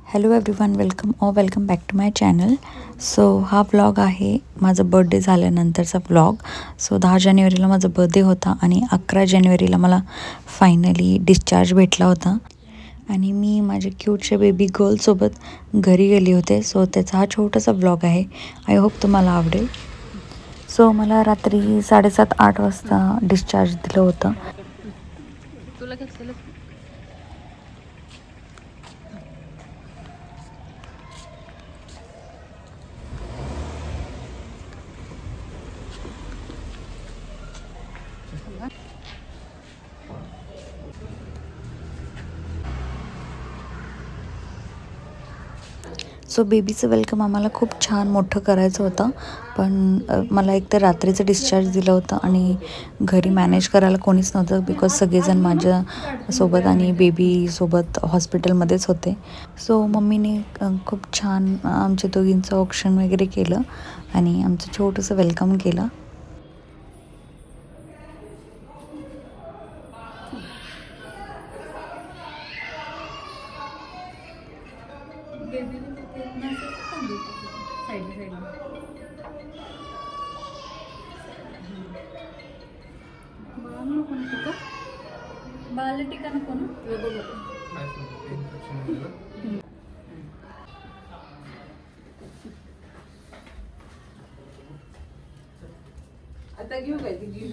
Hello everyone, welcome back to my channel. So हा vlog आहे माझा बर्थडे झाल्यानंतरचा व्लॉग. सो 10 जानेवारीला माझा बर्थडे होता आणि 11 जानेवारीला मला फायनली डिस्चार्ज भेटला होता आणि मी माझ्या क्यूटच्या बेबी गर्लसोबत घरी गेले होते. सो त्याचा हा छोटासा व्लॉग आहे. आय होप तुम्हाला आवडेल. सो मला रात्री 7:30-8 वाजता डिस्चार्ज दिलं होतं. तुला घेतलेलं सो बेबीचं वेलकम आम्हाला खूप छान मोठं करायचं होतं, पण मला एक तर रात्रीचं डिस्चार्ज दिलं होतं आणि घरी मॅनेज करायला कोणीच नव्हतं बिकॉज सगळेजण माझ्यासोबत आणि बेबीसोबत हॉस्पिटलमध्येच होते. सो मम्मीने खूप छान आमच्या दोघींचं ऑप्शन वगैरे केलं आणि आमचं छोटंसं वेलकम केलं. बाल टिका नको ना. आता घेऊ काय ती घेऊ.